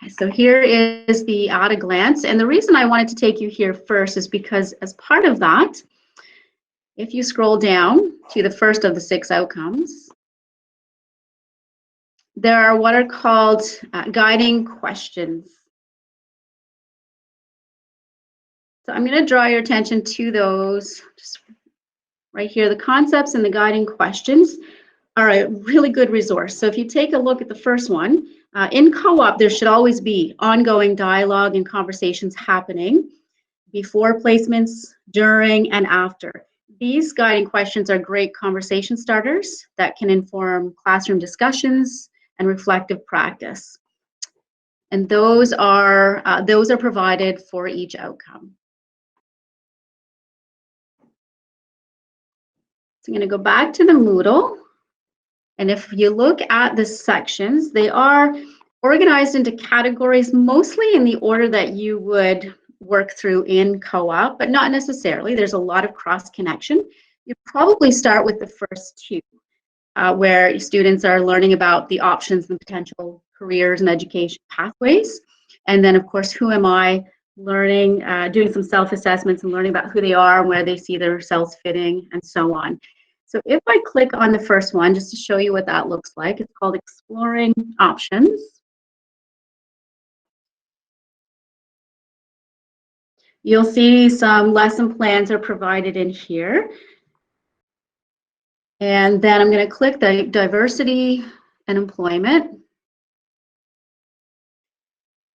So here is the at a glance. And the reason I wanted to take you here first is because as part of that, if you scroll down to the first of the 6 outcomes, there are what are called guiding questions. So I'm going to draw your attention to those just right here. The concepts and the guiding questions are a really good resource. So if you take a look at the first one, in co-op, there should always be ongoing dialogue and conversations happening before placements, during, and after. These guiding questions are great conversation starters that can inform classroom discussions and reflective practice. And those are provided for each outcome. So I'm going to go back to the Moodle. And if you look at the sections, they are organized into categories, mostly in the order that you would work through in co-op, but not necessarily. There's a lot of cross connection. You probably start with the first 2, where students are learning about the options and potential careers and education pathways. And then, of course, who am I? Learning, doing some self-assessments and learning about who they are and where they see themselves fitting and so on. So if I click on the first one, just to show you what that looks like, it's called Exploring Options. You'll see some lesson plans are provided in here. And then I'm going to click the diversity and employment.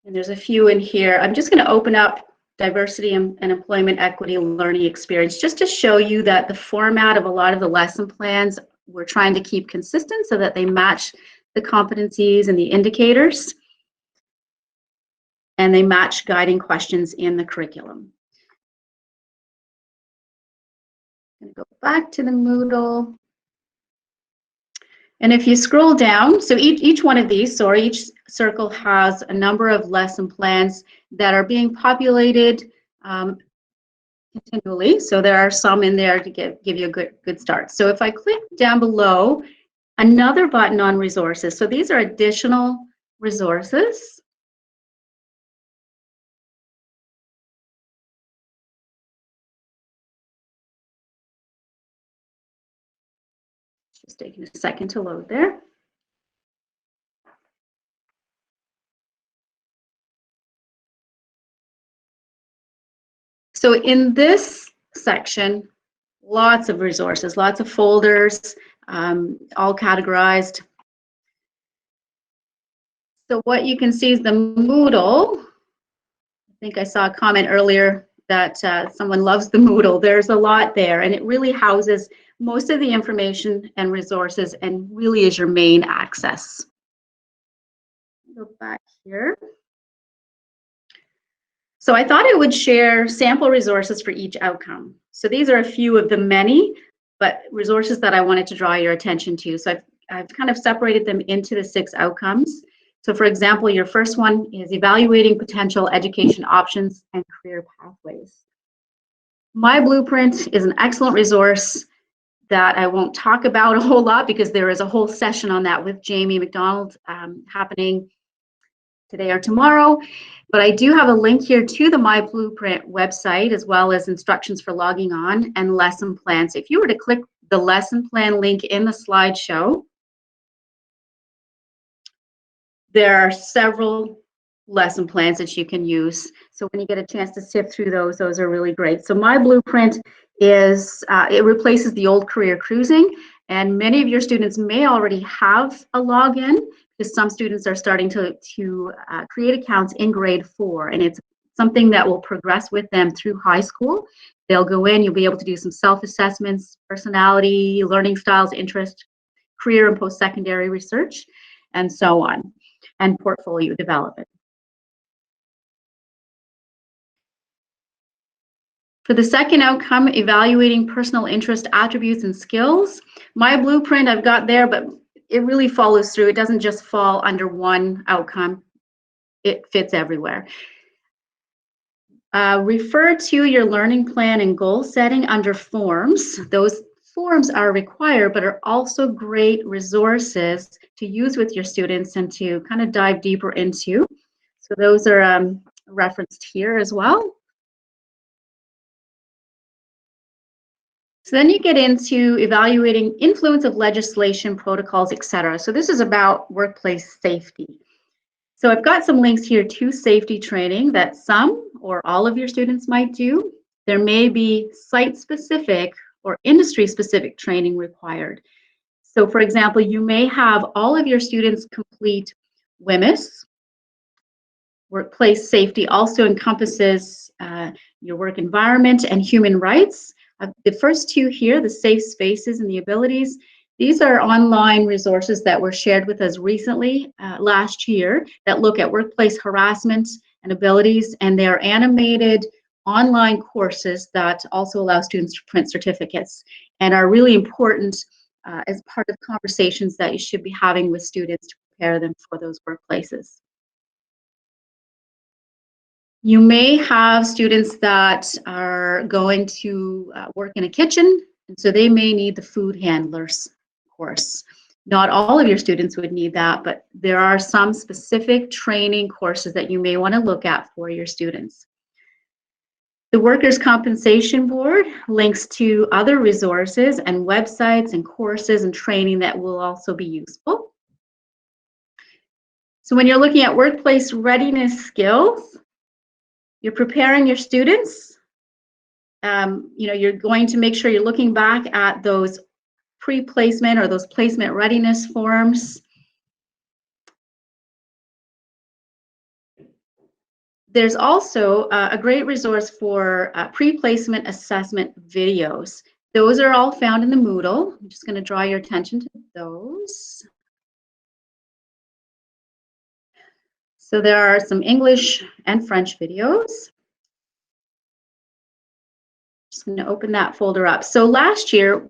And there's a few in here. I'm just going to open up diversity and employment equity learning experience just to show you that the format of a lot of the lesson plans we're trying to keep consistent so that they match the competencies and the indicators, and they match guiding questions in the curriculum. I'm going to go back to the Moodle. And if you scroll down, so each one of these, or each circle has a number of lesson plans that are being populated continually. So there are some in there to give you a good start. So if I click down below, another button on resources. So these are additional resources. Just taking a second to load there. So in this section, lots of resources, lots of folders, all categorized. So what you can see is the Moodle. I think I saw a comment earlier that someone loves the Moodle. There's a lot there, and it really houses most of the information and resources and really is your main access. Go back here. So I thought I would share sample resources for each outcome. So these are a few of the many, but resources that I wanted to draw your attention to. So I've kind of separated them into the 6 outcomes. So for example, your first one is evaluating potential education options and career pathways. My Blueprint is an excellent resource that I won't talk about a whole lot because there is a whole session on that with Jamie McDonald happening today or tomorrow. But I do have a link here to the My Blueprint website, as well as instructions for logging on and lesson plans. If you were to click the lesson plan link in the slideshow, there are several lesson plans that you can use. So when you get a chance to sift through those are really great. So My Blueprint is, it replaces the old career cruising, and many of your students may already have a login, because some students are starting to create accounts in grade 4, and it's something that will progress with them through high school. They'll go in, you'll be able to do some self-assessments, personality, learning styles, interest, career and post-secondary research, and so on, and portfolio development. For the second outcome, evaluating personal interest, attributes, and skills, My Blueprint I've got there, but it really follows through. It doesn't just fall under one outcome. It fits everywhere. Refer to your learning plan and goal setting under forms. Those forms are required, but are also great resources to use with your students and to kind of dive deeper into. So those are referenced here as well. So then you get into evaluating influence of legislation, protocols, etc. So this is about workplace safety. So I've got some links here to safety training that some or all of your students might do. There may be site-specific or industry-specific training required. So for example, you may have all of your students complete WHMIS. Workplace safety also encompasses your work environment and human rights. The first two here, the safe spaces and the abilities, these are online resources that were shared with us recently, last year, that look at workplace harassment and abilities, and they are animated online courses that also allow students to print certificates and are really important as part of conversations that you should be having with students to prepare them for those workplaces. You may have students that are going to work in a kitchen, and so they may need the food handlers course. Not all of your students would need that, but there are some specific training courses that you may want to look at for your students. The Workers' Compensation Board links to other resources and websites and courses and training that will also be useful. So when you're looking at workplace readiness skills, you're preparing your students. You're going to make sure you're looking back at those pre-placement or those placement readiness forms. There's also a great resource for pre-placement assessment videos. Those are all found in the Moodle. I'm just going to draw your attention to those. So there are some English and French videos. Just going to open that folder up. So last year,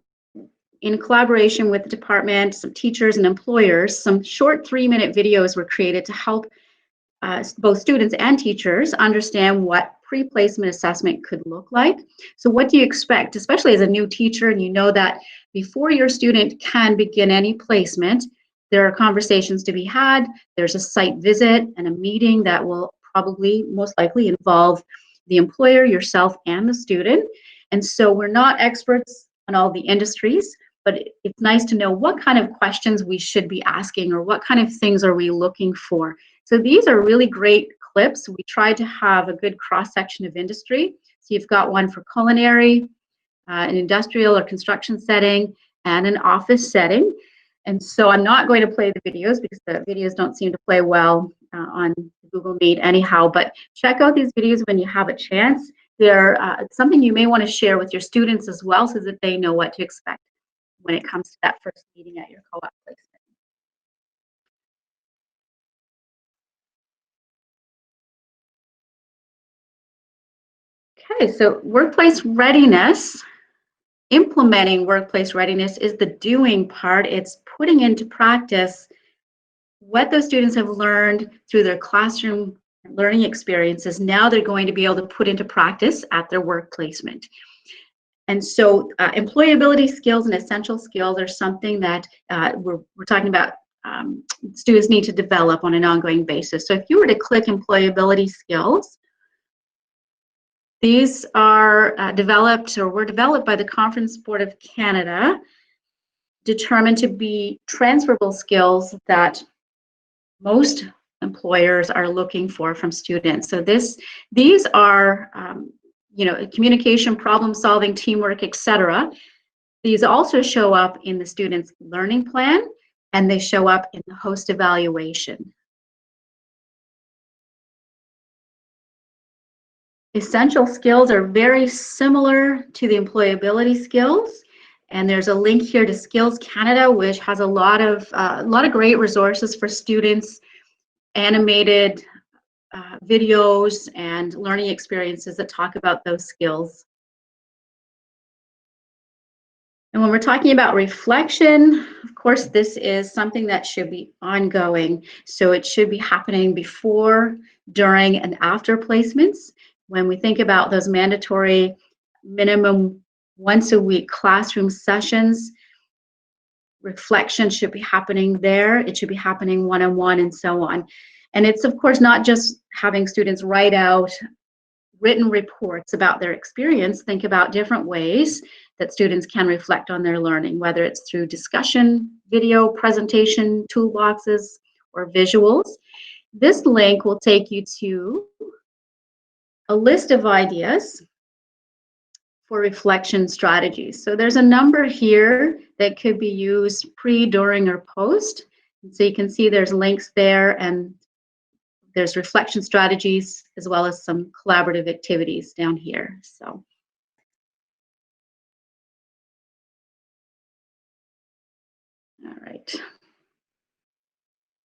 in collaboration with the department, some teachers and employers, some short 3-minute videos were created to help both students and teachers understand what pre-placement assessment could look like. So what do you expect, especially as a new teacher, and you know that before your student can begin any placement, there are conversations to be had, there's a site visit and a meeting that will probably most likely involve the employer, yourself, and the student. And so we're not experts on all the industries, but it's nice to know what kind of questions we should be asking or what kind of things are we looking for. So these are really great clips. We tried to have a good cross-section of industry. So you've got one for culinary, an industrial or construction setting, and an office setting. And so I'm not going to play the videos because the videos don't seem to play well on Google Meet anyhow, but check out these videos when you have a chance. They're something you may want to share with your students as well so that they know what to expect when it comes to that first meeting at your co-op placement. Okay, so workplace readiness, implementing workplace readiness is the doing part. It's putting into practice what those students have learned through their classroom learning experiences. Now they're going to be able to put into practice at their work placement. And so employability skills and essential skills are something that we're talking about students need to develop on an ongoing basis. So if you were to click employability skills, these are developed or were developed by the Conference Board of Canada, determined to be transferable skills that most employers are looking for from students. So these are communication, problem solving, teamwork, etc. These also show up in the student's learning plan, and they show up in the host evaluation. Essential skills are very similar to the employability skills, and there's a link here to Skills Canada, which has a lot of great resources for students, animated videos and learning experiences that talk about those skills. And when we're talking about reflection, of course, this is something that should be ongoing. So it should be happening before, during, and after placements. When we think about those mandatory minimum once a week classroom sessions, reflection should be happening there. It should be happening one-on-one and so on. And it's, of course, not just having students write out written reports about their experience. Think about different ways that students can reflect on their learning, whether it's through discussion, video, presentation, toolboxes, or visuals. This link will take you to a list of ideas for reflection strategies. So there's a number here that could be used pre, during, or post. And so you can see there's links there, and there's reflection strategies as well as some collaborative activities down here. So all right,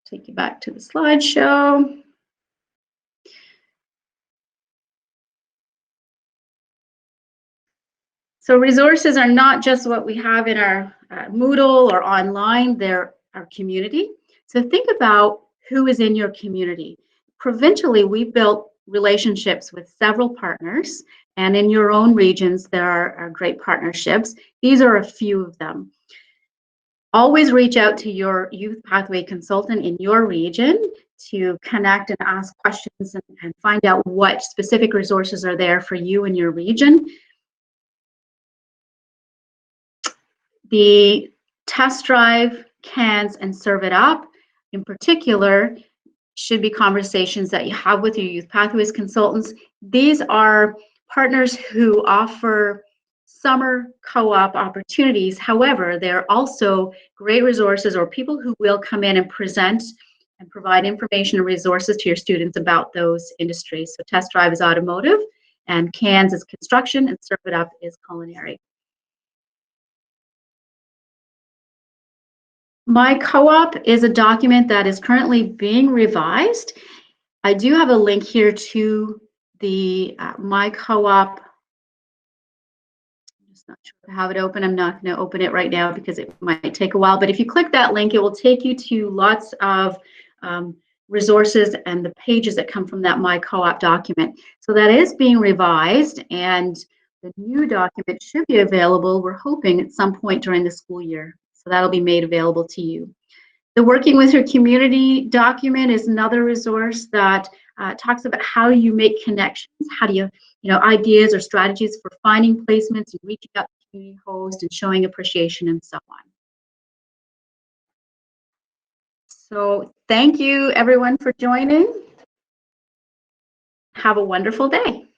take you back to the slideshow. So resources are not just what we have in our Moodle or online, they're our community. So think about who is in your community. Provincially, we've built relationships with several partners, and in your own regions, there are great partnerships. These are a few of them. Always reach out to your youth pathway consultant in your region to connect and ask questions and find out what specific resources are there for you in your region. The test drive, cans, and serve it up, in particular, should be conversations that you have with your youth pathways consultants. These are partners who offer summer co-op opportunities. However, they're also great resources or people who will come in and present and provide information and resources to your students about those industries. So test drive is automotive, and cans is construction, and serve it up is culinary. My co-op is a document that is currently being revised. I do have a link here to the My Co-op. I'm just not sure if I have it open. I'm not going to open it right now because it might take a while. But if you click that link, it will take you to lots of resources and the pages that come from that My Co-op document. So that is being revised, and the new document should be available, we're hoping, at some point during the school year. So that'll be made available to you. The Working with Your Community document is another resource that talks about how you make connections, how do you ideas or strategies for finding placements and reaching out to the community host and showing appreciation and so on. So thank you everyone for joining. Have a wonderful day.